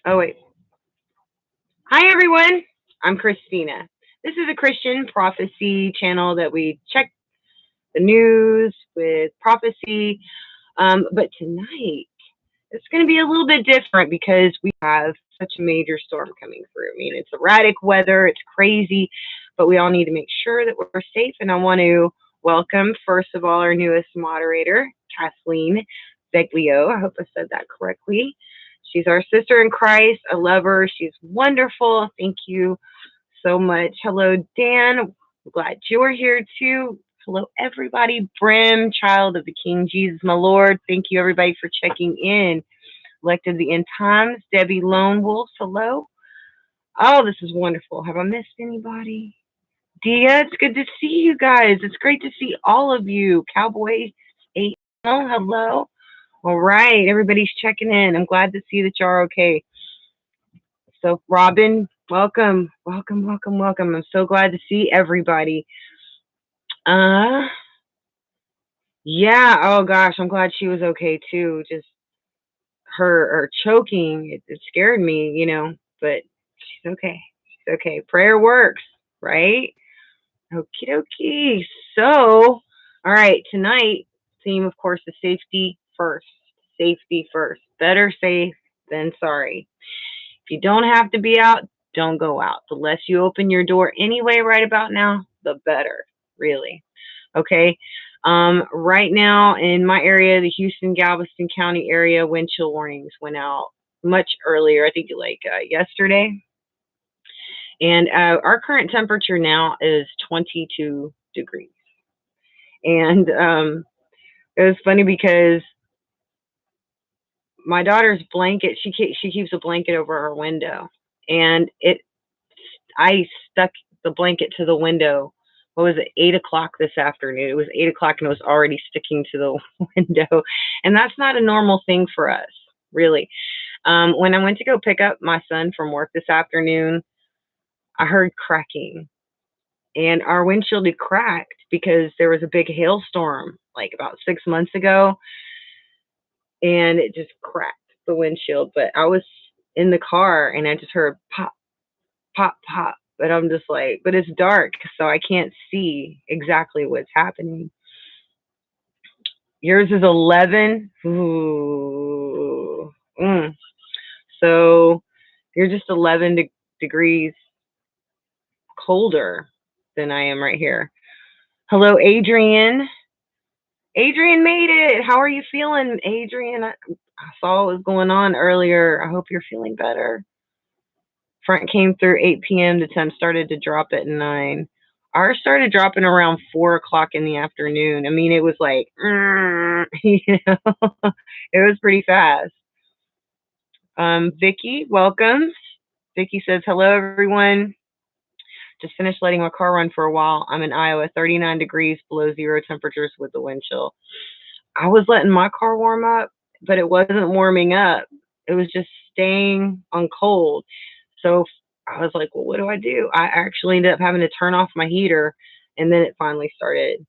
Oh, wait. Hi, everyone. I'm Christina. This is a Christian prophecy channel that we check the news with prophecy. But tonight, it's going to be a little bit different because we have such a major storm coming through. I mean, it's erratic weather, it's crazy, but we all need to make sure that we're safe. And I want to welcome, first of all, our newest moderator, Kathleen Zeglio. I hope I said that correctly. She's our sister in Christ. I love her. She's wonderful. Thank you so much. Hello, Dan. I'm glad you're here too. Hello, everybody. Brim, child of the King Jesus, my Lord. Thank you, everybody, for checking in. Elect of the End Times, Debbie Lone Wolf. Hello. Oh, this is wonderful. Have I missed anybody? Dia, it's good to see you guys. It's great to see all of you. Cowboy 8. Oh, hello. All right, everybody's checking in. I'm glad to see that you're okay. So, Robin, welcome, welcome, welcome, welcome. I'm so glad to see everybody. Uh, yeah. Oh gosh, I'm glad she was okay too. Just her choking, it scared me, but she's okay. She's okay. Prayer works, right? Okie dokie. So, all right, tonight, theme, of course, is safety first. Safety first. Better safe than sorry. If you don't have to be out, don't go out. The less you open your door anyway, right about now, the better, really. Okay. Right now in my area, the Houston, Galveston County area, wind chill warnings went out much earlier, I think like yesterday. And our current temperature now is 22 degrees. And it was funny because my daughter's blanket, she keeps a blanket over her window, and I stuck the blanket to the window. What was it, 8 o'clock this afternoon? It was 8 o'clock and it was already sticking to the window. And that's not a normal thing for us, really. When I went to go pick up my son from work this afternoon, I heard cracking, and our windshield had cracked because there was a big hailstorm like about 6 months ago, and it just cracked the windshield. But I was in the car and I just heard pop, pop, pop. But I'm just like, but it's dark, so I can't see exactly what's happening. Yours is 11. Ooh. So you're just 11 degrees colder than I am right here. Hello, Adrian. Adrian made it. How are you feeling, Adrian? I saw what was going on earlier. I hope you're feeling better. Front came through 8 p.m. The temp started to drop at 9. Ours started dropping around 4 o'clock in the afternoon. I mean, it was like, it was pretty fast. Vicky, welcome. Vicky says, hello, everyone. Just finished letting my car run for a while. I'm in Iowa, 39 degrees below zero temperatures with the wind chill. I was letting my car warm up, but it wasn't warming up. It was just staying on cold. So I was like, well, what do I do? I actually ended up having to turn off my heater, and then it finally started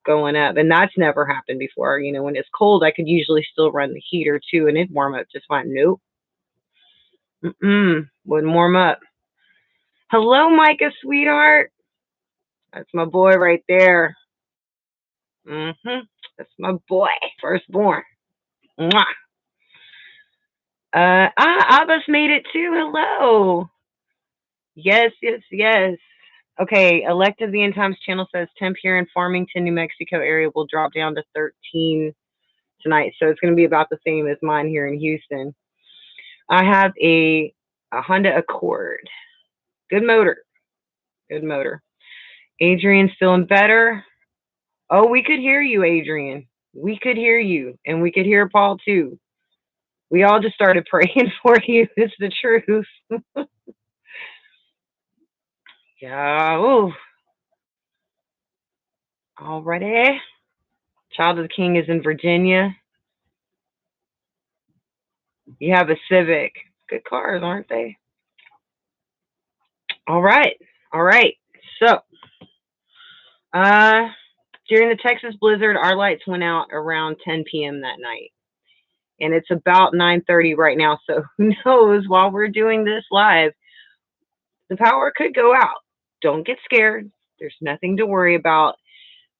going up. And that's never happened before. When it's cold, I could usually still run the heater too, and it'd warm up just fine. Nope. Wouldn't warm up. Hello, Micah, sweetheart. That's my boy right there. That's my boy, firstborn. Mwah. Abbas made it too. Hello. Yes, yes, yes. Okay, Elect of the End Times channel says temp here in Farmington, New Mexico area will drop down to 13 tonight. So it's going to be about the same as mine here in Houston. I have a Honda Accord. Good motor. Good motor. Adrian's feeling better. Oh, we could hear you, Adrian. We could hear you. And we could hear Paul too. We all just started praying for you. It's the truth. Yeah. Ooh. Alrighty. Child of the King is in Virginia. You have a Civic. Good cars, aren't they? All right. All right. So, during the Texas blizzard, our lights went out around 10 p.m. that night. and it's about 9:30 right now. So who knows? While we're doing this live, the power could go out. Don't get scared. There's nothing to worry about.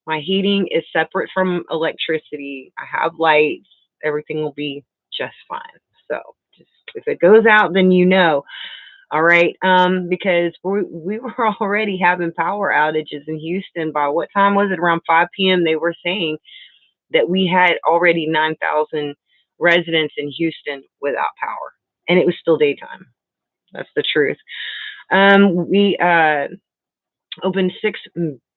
My heating is separate from electricity. I have lights. Everything will be just fine. So just if it goes out, then you know. All right. Because we were already having power outages in Houston. By what time was it? Around 5 p.m. They were saying that we had already 9,000 residents in Houston without power, and it was still daytime. That's the truth. We opened six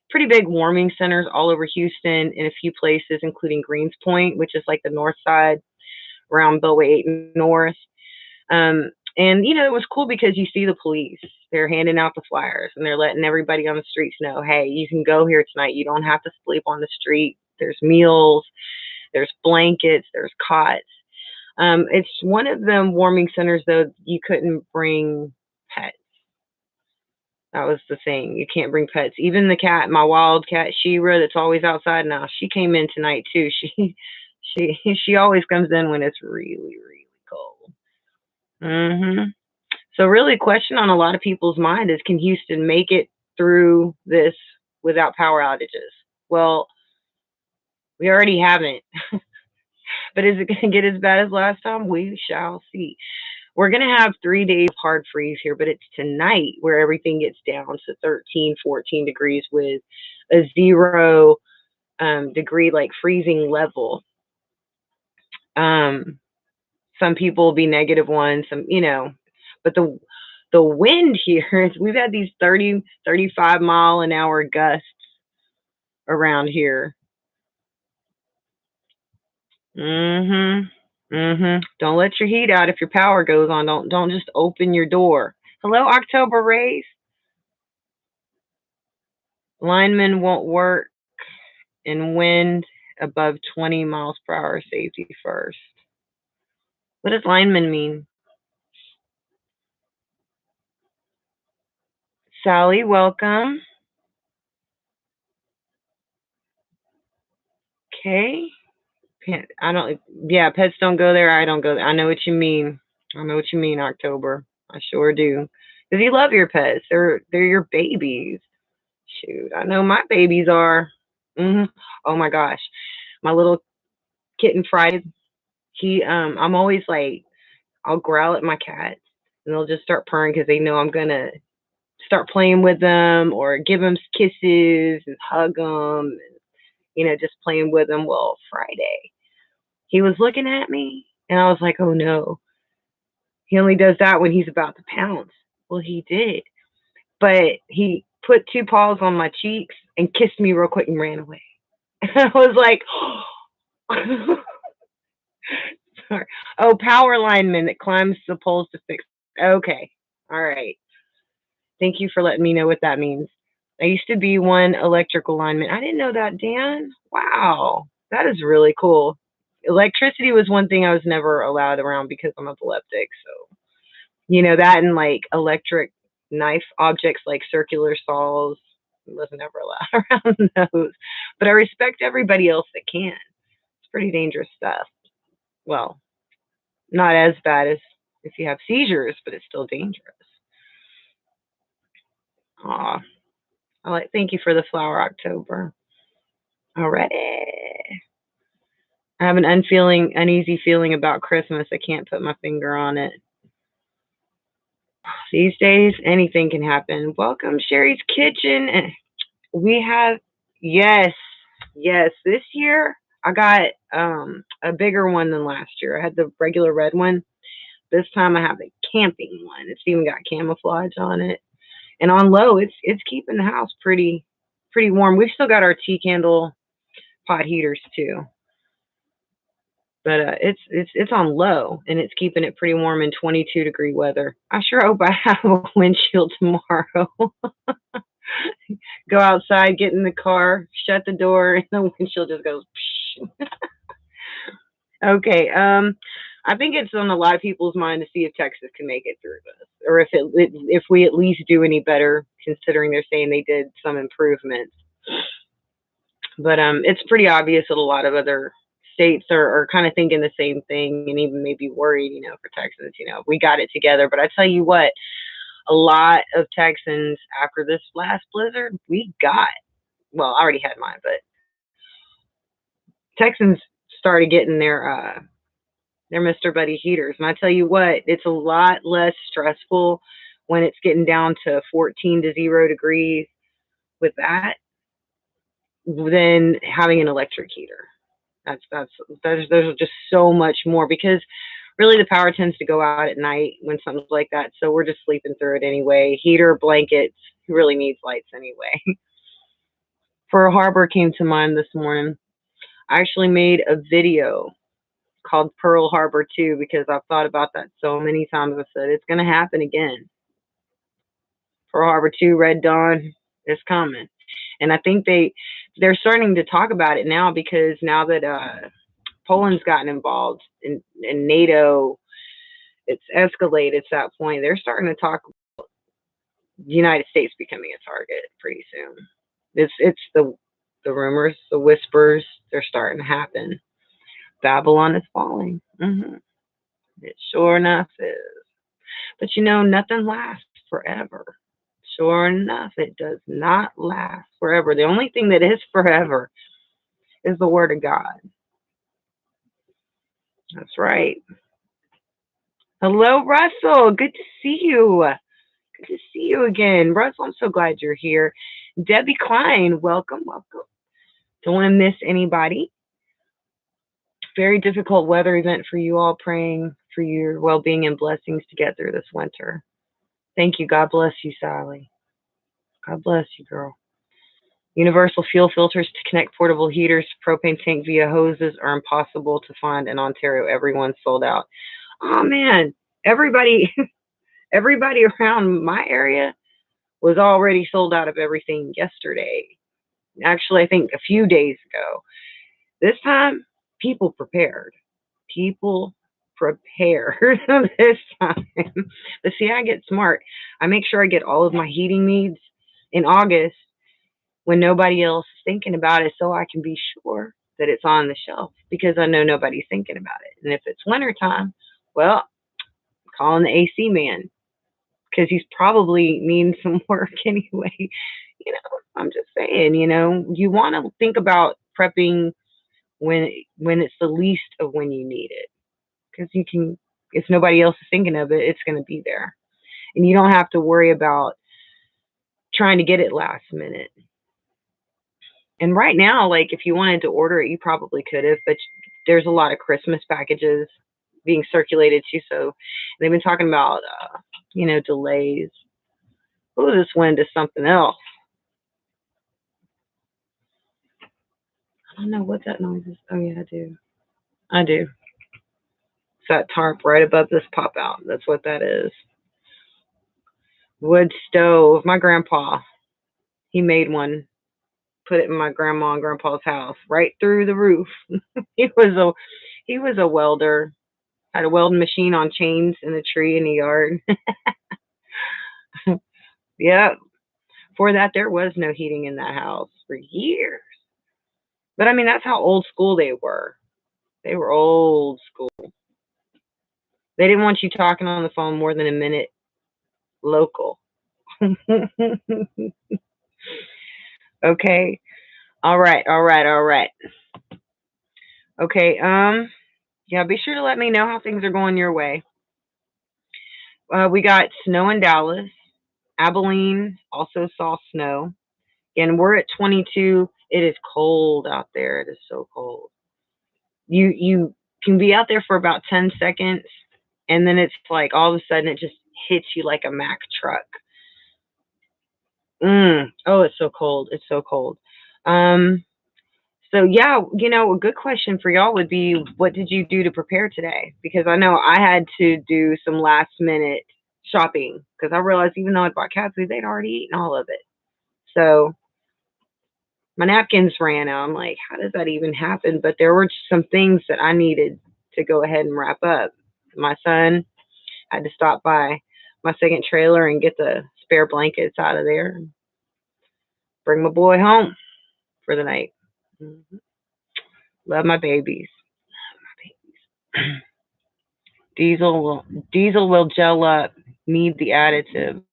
pretty big warming centers all over Houston in a few places, including Greenspoint, which is like the north side around Beltway 8 North. And it was cool because you see the police. They're handing out the flyers and they're letting everybody on the streets know, hey, you can go here tonight. You don't have to sleep on the street. There's meals, there's blankets, there's cots. It's one of them warming centers, though, you couldn't bring pets. That was the thing. You can't bring pets. Even the cat, my wild cat Shira, that's always outside now. She came in tonight too. She always comes in when it's really, really cold. So really, question on a lot of people's mind is, can Houston make it through this without power outages? Well, we already haven't. But is it going to get as bad as last time? We shall see. We're going to have 3 days hard freeze here, but it's tonight where everything gets down to 13, 14 degrees with a 0 degree, like freezing level. Some people will be -1, but the wind here, we've had these 30, 35 mile an hour gusts around here. Don't let your heat out if your power goes on. Don't just open your door. Hello, October Rays. Linemen won't work in wind above 20 miles per hour. Safety first. What does lineman mean? Sally, welcome. Okay. Pets don't go there. I don't go there. I know what you mean. October. I sure do. Because you love your pets. They're your babies. Shoot, I know my babies are. Oh my gosh. My little kitten Friday, I'm always like, I'll growl at my cats and they'll just start purring because they know I'm going to start playing with them or give them kisses and hug them, and, just playing with them. Well, Friday, he was looking at me and I was like, oh no, he only does that when he's about to pounce. Well, he did, but he put 2 paws on my cheeks and kissed me real quick and ran away. I was like, sorry. Oh, power lineman that climbs the poles to fix. Okay. All right. Thank you for letting me know what that means. I used to be one electrical lineman. I didn't know that, Dan. Wow. That is really cool. Electricity was one thing I was never allowed around because I'm epileptic. So, that and like electric knife objects like circular saws, I wasn't ever allowed around those. But I respect everybody else that can. It's pretty dangerous stuff. Well, not as bad as if you have seizures, but it's still dangerous. Aw. Thank you for the flower, October. Alrighty. I have an uneasy feeling about Christmas. I can't put my finger on it. These days, anything can happen. Welcome, Sherry's Kitchen. We have, yes, this year I got a bigger one than last year. I had the regular red one. This time I have a camping one. It's even got camouflage on it. And on low, it's keeping the house pretty warm. We've still got our tea candle pot heaters too, but it's on low and it's keeping it pretty warm in 22-degree weather. I sure hope I have a windshield tomorrow. Go outside, get in the car, shut the door, and the windshield just goes. Okay. I think it's on a lot of people's mind to see if Texas can make it through this, or if we at least do any better, considering they're saying they did some improvements. But it's pretty obvious that a lot of other states are kind of thinking the same thing and even maybe worried, for Texas, we got it together. But I tell you what, a lot of Texans after this last blizzard, well, I already had mine, but Texans started getting their Mr. Buddy heaters. And I tell you what, it's a lot less stressful when it's getting down to 14 to 0 degrees with that than having an electric heater. There's just so much more, because really the power tends to go out at night when something's like that. So we're just sleeping through it anyway. Heater, blankets, who really needs lights anyway? Pearl Harbor came to mind this morning. I actually made a video called Pearl Harbor 2 because I've thought about that so many times. I said, it's going to happen again. Pearl Harbor 2, Red Dawn is coming. And I think they're starting to talk about it now, because now that Poland's gotten involved in NATO, it's escalated to that point. They're starting to talk about the United States becoming a target pretty soon. It's the rumors, the whispers, they're starting to happen. Babylon is falling. It sure enough is. But nothing lasts forever. Sure enough, it does not last forever. The only thing that is forever is the Word of God. That's right. Hello, Russell. Good to see you. Good to see you again. Russell, I'm so glad you're here. Debbie Klein, welcome. Don't want to miss anybody. Very difficult weather event for you all, praying for your well-being and blessings to get through this winter. Thank you. God bless you, Sally. God bless you, girl. Universal fuel filters to connect portable heaters to propane tank via hoses are impossible to find in Ontario. Everyone's sold out. Oh, man. Everybody around my area was already sold out of everything yesterday. Actually, I think a few days ago. This time, people prepared. People prepared this time. But see, I get smart. I make sure I get all of my heating needs in August when nobody else is thinking about it, so I can be sure that it's on the shelf, because I know nobody's thinking about it. And if it's wintertime, well, I'm calling the AC man, because he's probably needing some work anyway. I'm just saying, you want to think about prepping when it's the least of when you need it, because if nobody else is thinking of it, it's going to be there, and you don't have to worry about trying to get it last minute. And right now, like, if you wanted to order it, you probably could have, but there's a lot of Christmas packages being circulated too. So they've been talking about, delays. Oh, this went into something else. I don't know what that noise is. Oh yeah, I do. It's that tarp right above this pop out. That's what that is. Wood stove. My grandpa, he made one. Put it in my grandma and grandpa's house, right through the roof. he was a welder. Had a welding machine on chains in the tree in the yard. Yeah. For that, there was no heating in that house for years. But I mean, that's how old school they were. They were old school. They didn't want you talking on the phone more than a minute local. Okay. All right. Okay. Yeah, be sure to let me know how things are going your way. We got snow in Dallas. Abilene also saw snow. And we're at 22. It is cold out there. It is so cold. You can be out there for about 10 seconds, and then it's like all of a sudden it just hits you like a Mack truck. Oh, it's so cold. It's so cold. So yeah, a good question for y'all would be, what did you do to prepare today? Because I know I had to do some last minute shopping, because I realized even though I bought cat food, they'd already eaten all of it. So my napkins ran out. I'm like, how does that even happen? But there were some things that I needed to go ahead and wrap up. My son had to stop by my second trailer and get the spare blankets out of there and bring my boy home for the night. Love my babies. Diesel will gel up. Need the additive.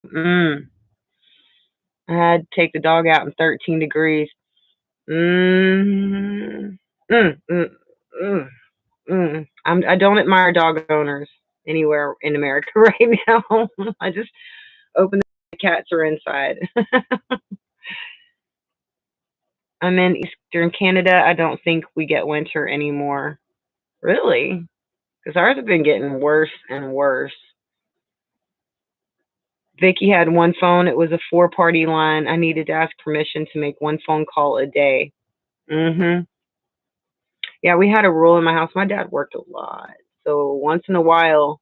I had to take the dog out in 13 degrees. Mm, mm, mm, mm, I don't admire dog owners anywhere in America right now. I just open the cats are inside. I'm in Eastern Canada. I don't think we get winter anymore. Really? Because ours have been getting worse and worse. Vicky had one phone. It was a four-party line. I needed to ask permission to make one phone call a day. Mhm. Yeah, we had a rule in my house. My dad worked a lot, so once in a while,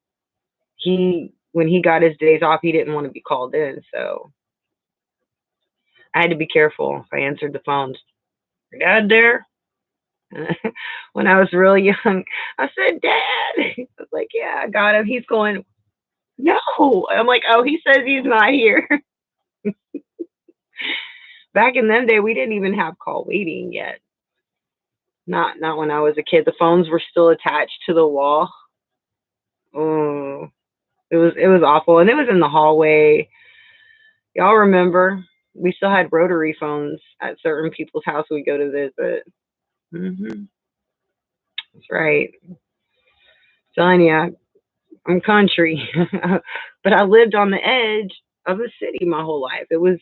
when he got his days off, he didn't want to be called in. So I had to be careful if I answered the phones. Your dad there? When I was real young, I said, "Dad." I was like, "Yeah, I got him." He's going, "No." I'm like, "Oh, he says he's not here." Back in them day, we didn't even have call waiting yet. Not when I was a kid. The phones were still attached to the wall. Oh, it was awful, and it was in the hallway. Y'all remember? We still had rotary phones at certain people's house we go to visit. That's right. Telling you, I'm country, but I lived on the edge of the city my whole life. It was.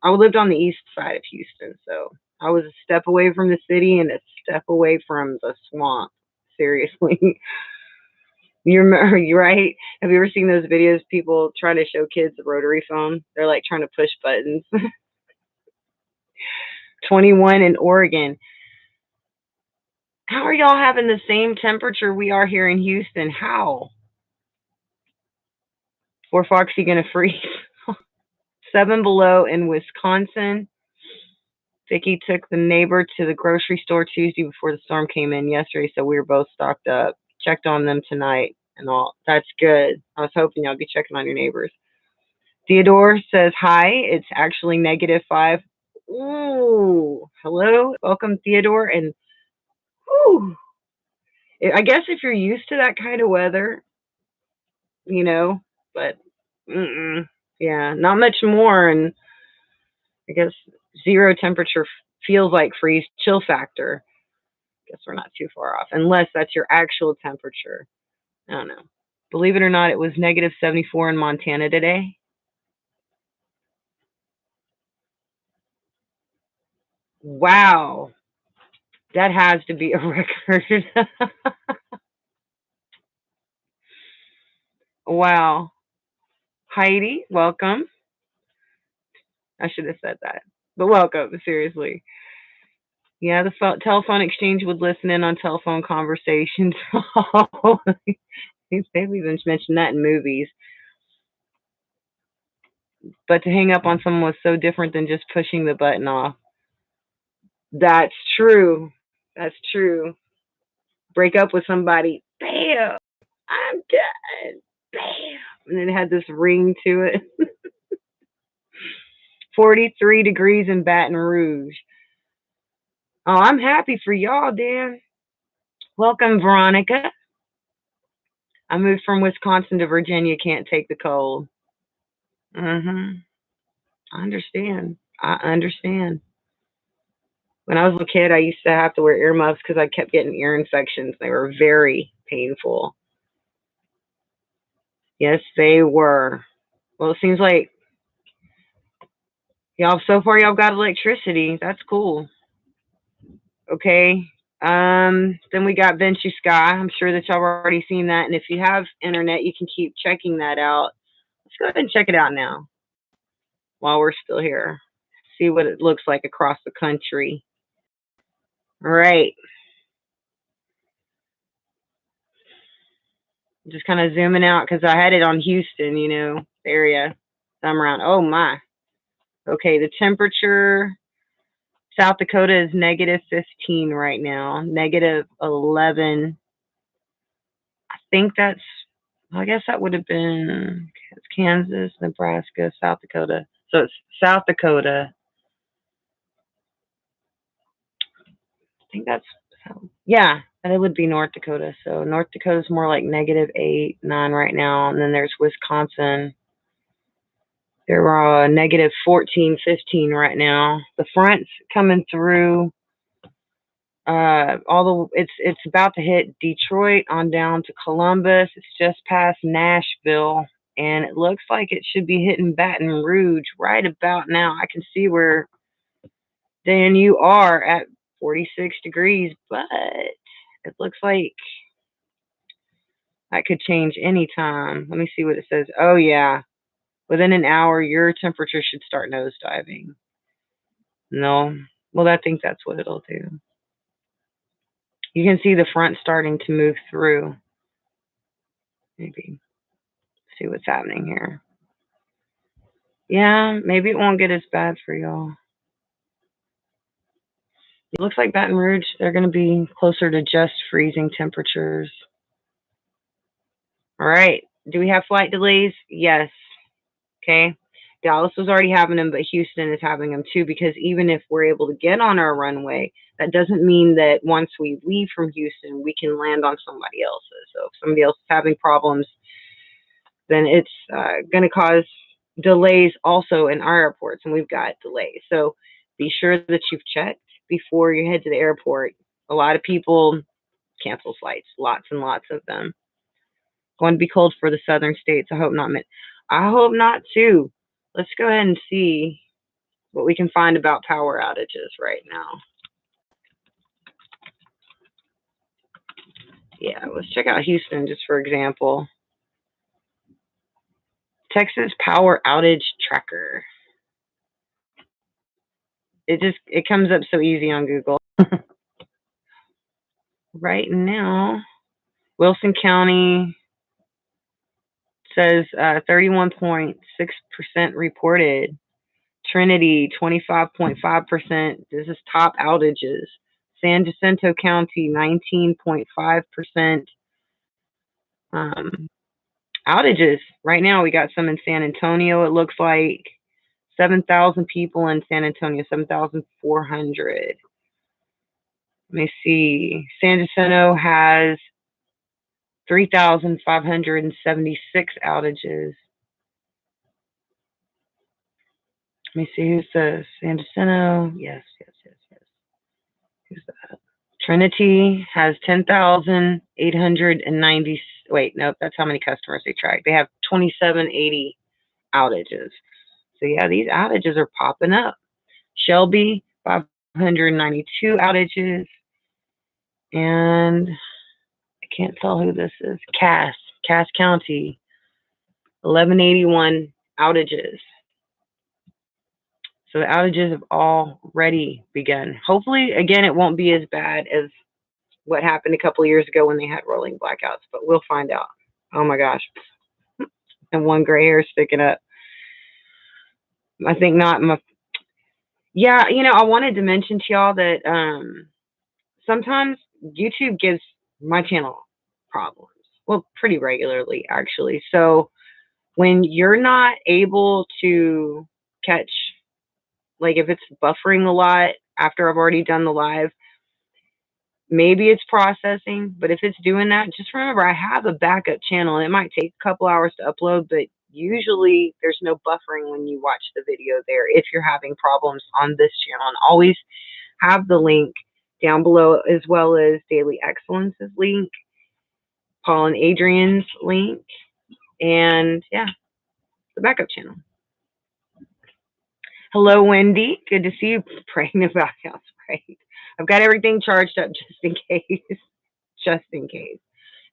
I lived on the east side of Houston, so I was a step away from the city and a step away from the swamp. Seriously. You remember, you right? Have you ever seen those videos? People trying to show kids a rotary phone. They're like trying to push buttons. 21 in Oregon. How are y'all having the same temperature we are here in Houston? How? Poor Foxy gonna freeze. 7 below in Wisconsin. Vicky took the neighbor to the grocery store Tuesday before the storm came in yesterday, so we were both stocked up. Checked on them tonight and all. That's good. I was hoping y'all be checking on your neighbors. Theodore says hi. It's actually -5. Ooh, hello, welcome Theodore. And ooh, I guess if you're used to that kind of weather, you know, but yeah, not much more. And I guess zero temperature feels like freeze chill factor. Guess we're not too far off, unless that's your actual temperature. I don't know. Believe it or not, it was -74 in Montana today. Wow, that has to be a record. Wow. Heidi, welcome. I should have said that. But welcome, seriously. Yeah, the telephone exchange would listen in on telephone conversations. They've even mentioned that in movies. But to hang up on someone was so different than just pushing the button off. That's true. That's true. Break up with somebody, bam, I'm done, bam. And then it had this ring to it. 43 degrees in Baton Rouge. Oh, I'm happy for y'all, Dan. Welcome, Veronica. I moved from Wisconsin to Virginia. Can't take the cold. I understand. I understand. When I was a little kid, I used to have to wear earmuffs because I kept getting ear infections. They were very painful. Yes, they were. Well, it seems like y'all so far y'all got electricity. That's cool. Okay. Then we got Vinci Sky. I'm sure that y'all have already seen that. And if you have internet, you can keep checking that out. Let's go ahead and check it out now while we're still here. See what it looks like across the country. All right. Just kind of zooming out because I had it on Houston, area. So I'm around. Oh my. Okay, the temperature. South Dakota is -15 right now. -11. I think that's. I guess that would have been Kansas, Nebraska, South Dakota. So it's South Dakota. I think that's Yeah, and it would be North Dakota. So North Dakota's more like -8, 9 right now, and then there's Wisconsin. They're -14, 15 right now. The front's coming through. It's about to hit Detroit on down to Columbus. It's just past Nashville, and it looks like it should be hitting Baton Rouge right about now. I can see where Dan you are at 46 degrees, but it looks like that could change anytime. Let me see what it says. Oh yeah, within an hour your temperature should start nosediving. No, well I think that's what it'll do. You can see the front starting to move through. Maybe see what's happening here. Yeah, maybe it won't get as bad for y'all. It looks like Baton Rouge, they're going to be closer to just freezing temperatures. All right. Do we have flight delays? Yes. Okay. Dallas was already having them, but Houston is having them too, because even if we're able to get on our runway, that doesn't mean that once we leave from Houston, we can land on somebody else's. So if somebody else is having problems, then it's going to cause delays also in our airports, and we've got delays. So be sure that you've checked before you head to the airport. A lot of people cancel flights, lots and lots of them. Going to be cold for the southern states. I hope not. I hope not too. Let's go ahead and see what we can find about power outages right now. Yeah, let's check out Houston just for example. Texas power outage tracker. It comes up so easy on Google. Right now, Wilson County says 31.6% reported. Trinity, 25.5%. This is top outages. San Jacinto County, 19.5%. Outages. Right now, we got some in San Antonio, it looks like. 7,000 people in San Antonio, 7,400. Let me see. San Jacinto has 3,576 outages. Let me see, who's the San Jacinto? Yes. Who's that? Trinity has 10,890. Wait, nope, that's how many customers they track. They have 2,780 outages. So yeah, these outages are popping up. Shelby, 592 outages. And I can't tell who this is. Cass County, 1181 outages. So the outages have already begun. Hopefully, again, it won't be as bad as what happened a couple of years ago when they had rolling blackouts, but we'll find out. Oh my gosh. And one gray hair sticking up. I think not. Yeah, I wanted to mention to y'all that sometimes YouTube gives my channel problems. Well, pretty regularly, actually. So when you're not able to catch, like if it's buffering a lot after I've already done the live, maybe it's processing, but if it's doing that, just remember I have a backup channel. It might take a couple hours to upload, but usually there's no buffering when you watch the video there if you're having problems on this channel. And always have the link down below, as well as Daily Excellence's link, Paul and Adrian's link, and yeah, the backup channel. Hello, Wendy. Good to see you praying about house right. I've got everything charged up just in case. Just in case.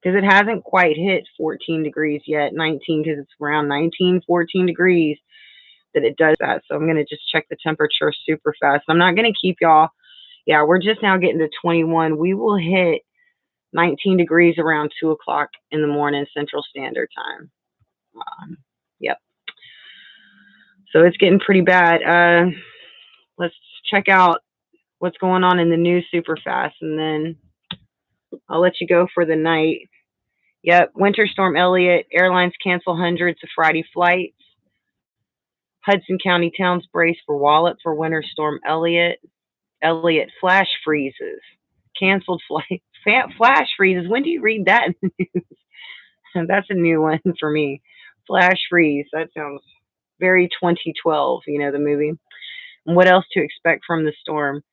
Because it hasn't quite hit 14 degrees yet. 19, because it's around 19, 14 degrees that it does that. So I'm going to just check the temperature super fast. I'm not going to keep y'all. Yeah, we're just now getting to 21. We will hit 19 degrees around 2 o'clock in the morning Central Standard Time. Yep. So it's getting pretty bad. Let's check out what's going on in the news super fast, and then I'll let you go for the night. Yep, Winter Storm Elliott. Airlines cancel hundreds of Friday flights. Hudson County towns brace for wallet for Winter Storm Elliott. Elliott flash freezes. canceled flight, flash freezes. When do you read that news? That's a new one for me. Flash freeze. That sounds very 2012, the movie. And what else to expect from the storm?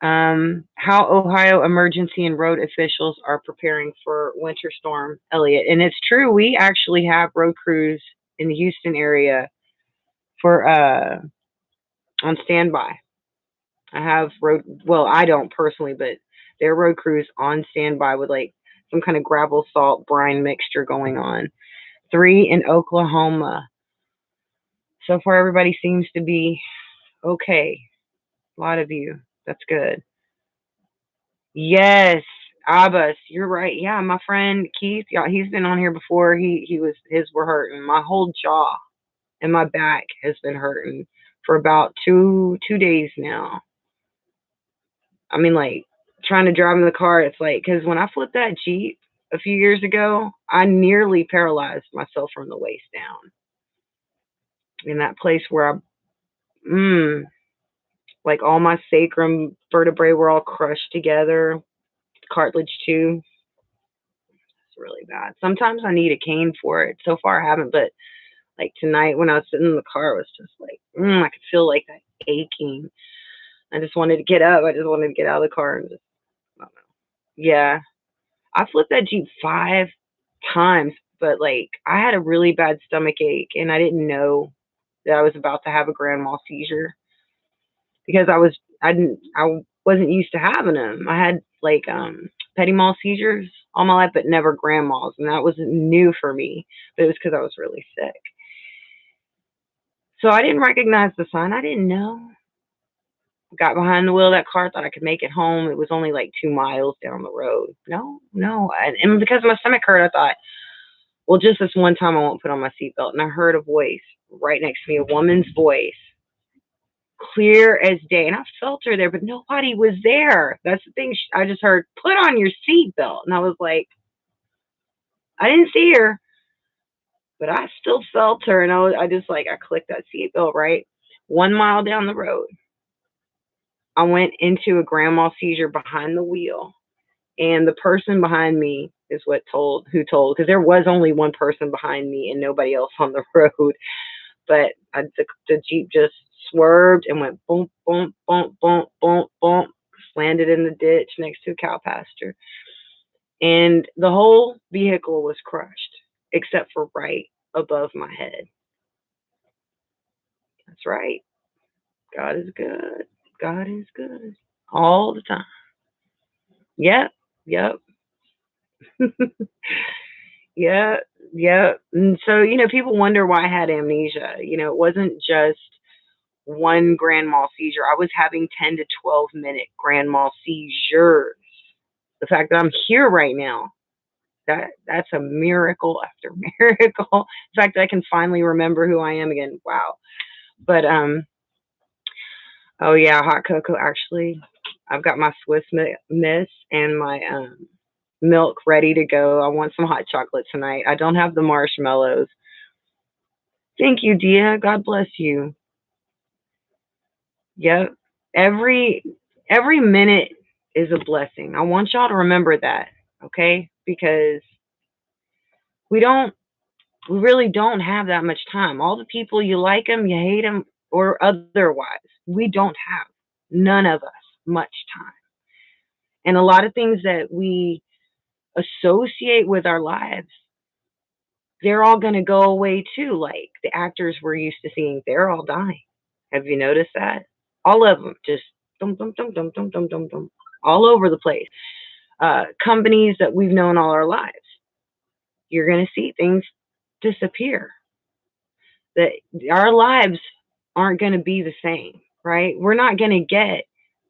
How Ohio emergency and road officials are preparing for Winter Storm Elliott. And it's true, we actually have road crews in the Houston area for on standby. I have well, I don't personally, but there are road crews on standby with like some kind of gravel salt brine mixture going on. 3 in Oklahoma. So far, everybody seems to be okay. A lot of you. That's good. Yes, Abbas, you're right. Yeah, my friend Keith, yeah, he's been on here before. His were hurting. My whole jaw and my back has been hurting for about two days now. I mean, like trying to drive in the car, it's like because when I flipped that Jeep a few years ago, I nearly paralyzed myself from the waist down. In that place where like all my sacrum vertebrae were all crushed together, cartilage too. It's really bad. Sometimes I need a cane for it. So far I haven't, but like tonight when I was sitting in the car, it was just like, I could feel like that aching. I just wanted to get up. I just wanted to get out of the car and just, I don't know. Yeah. I flipped that Jeep 5 times, but like I had a really bad stomach ache and I didn't know that I was about to have a grand mal seizure because I wasn't used to having them. I had like petit mal seizures all my life, but never grand mals, and that was new for me. But it was because I was really sick, so I didn't recognize the sign. I didn't know. Got behind the wheel of that car, thought I could make it home. It was only like 2 miles down the road. No, and because my stomach hurt, I thought, well, just this one time I won't put on my seatbelt. And I heard a voice right next to me, a woman's voice, clear as day. And I felt her there, but nobody was there. That's the thing. I just heard, put on your seatbelt. And I was like, I didn't see her, but I still felt her. And I just like, I clicked that seatbelt right. 1 mile down the road, I went into a grand mal seizure behind the wheel. And the person behind me is who told, because there was only one person behind me and nobody else on the road. But the Jeep just swerved and went boom, boom, boom, boom, boom, boom, landed in the ditch next to a cow pasture. And the whole vehicle was crushed, except for right above my head. That's right. God is good. God is good. All the time. Yep. Yep. Yeah. Yeah. And so, people wonder why I had amnesia. It wasn't just one grand mal seizure. I was having 10 to 12-minute grand mal seizures. The fact that I'm here right now, that's a miracle after miracle. The fact that I can finally remember who I am again. Wow. But oh yeah, hot cocoa. Actually, I've got my Swiss Miss and my milk ready to go. I want some hot chocolate tonight. I don't have the marshmallows. Thank you, Dia. God bless you. Yep. Every minute is a blessing. I want y'all to remember that, okay? Because we really don't have that much time. All the people, you like them, you hate them, or otherwise, we don't have, none of us, much time. And a lot of things that we associate with our lives, they're all going to go away too. Like the actors we're used to seeing, they're all dying. Have you noticed that? All of them, just dum dum dum dum dum dum dum dum, all over the place. Companies that we've known all our lives, you're going to see things disappear. That our lives aren't going to be the same, right? We're not going to get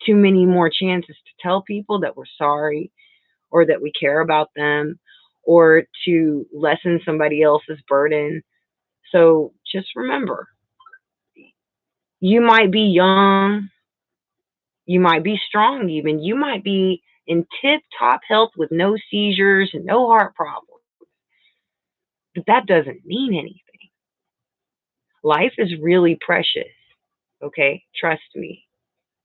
too many more chances to tell people that we're sorry or that we care about them or to lessen somebody else's burden. So just remember, you might be young, you might be strong, even you might be in tip top health with no seizures and no heart problems, but that doesn't mean anything. Life is really precious. Okay, trust me.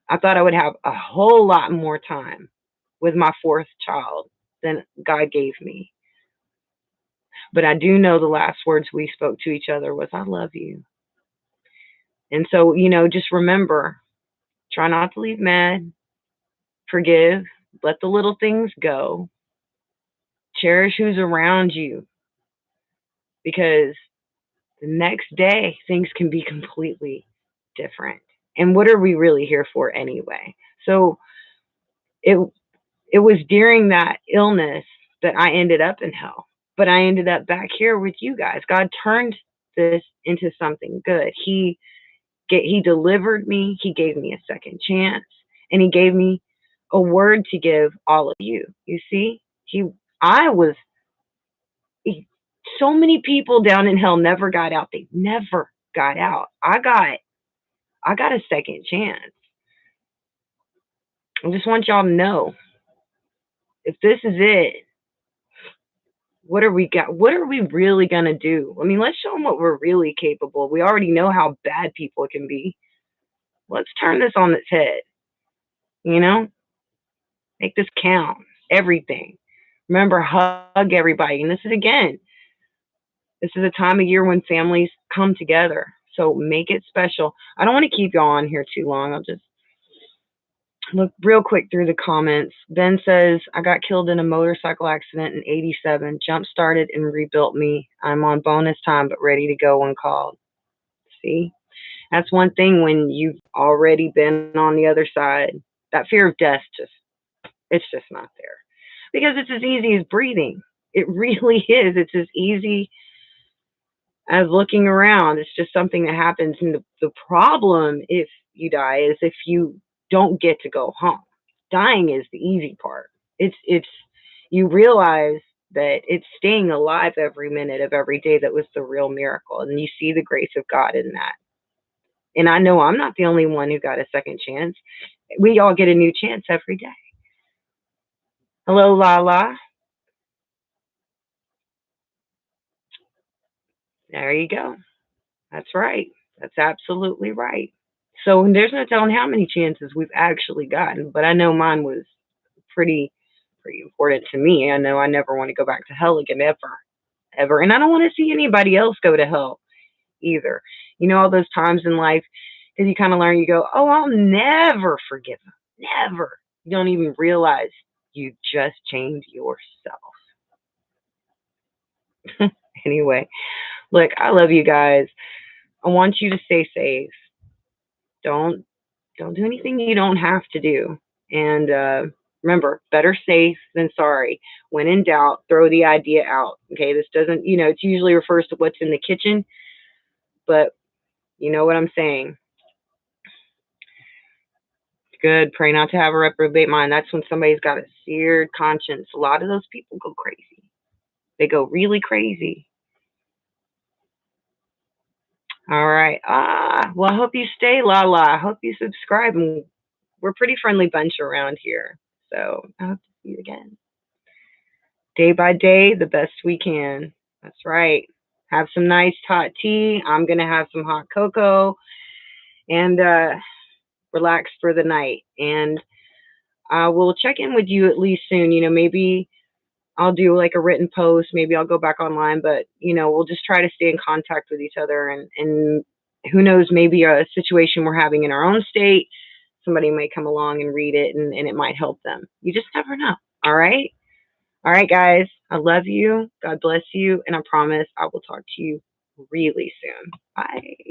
I thought I would have a whole lot more time, with my fourth child than God gave me. But I do know the last words we spoke to each other was, I love you. And so, just remember, try not to leave mad, forgive, let the little things go, cherish who's around you, because the next day things can be completely different. And what are we really here for anyway? So it it was during that illness that I ended up in hell, but I ended up back here with you guys. God turned this into something good. He delivered me. He gave me a second chance, and he gave me a word to give all of you. You see, I was so many people down in hell never got out. They never got out. I got a second chance. I just want y'all to know, if this is it, what are we got? What are we really gonna do? I mean, let's show them what we're really capable of. We already know how bad people can be. Let's turn this on its head. You know, make this count. Everything. Remember, hug everybody. And this is a time of year when families come together. So make it special. I don't want to keep y'all on here too long. I'll just look real quick through the comments. Ben says, I got killed in a motorcycle accident in 87, jump started and rebuilt me. I'm on bonus time, but ready to go when called. See, that's one thing when you've already been on the other side. That fear of death it's just not there, because it's as easy as breathing. It really is. It's as easy as looking around. It's just something that happens. And the problem, if you die, is if you don't get to go home. Dying is the easy part. It's you realize that it's staying alive every minute of every day that was the real miracle, and you see the grace of God in that. And I know I'm not the only one who got a second chance. We all get a new chance every day. Hello, Lala. There you go. That's right. That's absolutely right. So there's no telling how many chances we've actually gotten, but I know mine was pretty pretty important to me. I know I never want to go back to hell again, ever, ever, and I don't want to see anybody else go to hell either. All those times in life, because you kind of learn, you go, oh, I'll never forgive them, never. You don't even realize you just changed yourself. Anyway, look, I love you guys. I want you to stay safe. Don't don't do anything you don't have to do. And remember, better safe than sorry. When in doubt, throw the idea out. Okay, this doesn't, it usually refers to what's in the kitchen, but you know what I'm saying. Good. Pray not to have a reprobate mind. That's when somebody's got a seared conscience. A lot of those people go crazy. They go really crazy. All right. Well, I hope you stay, Lala. I hope you subscribe. And we're a pretty friendly bunch around here. So I hope to see you again. Day by day, the best we can. That's right. Have some nice hot tea. I'm going to have some hot cocoa and relax for the night. And I will check in with you at least soon. Maybe I'll do like a written post. Maybe I'll go back online, but we'll just try to stay in contact with each other. And who knows, maybe a situation we're having in our own state, somebody might come along and read it, and it might help them. You just never know. All right. All right, guys. I love you. God bless you. And I promise I will talk to you really soon. Bye.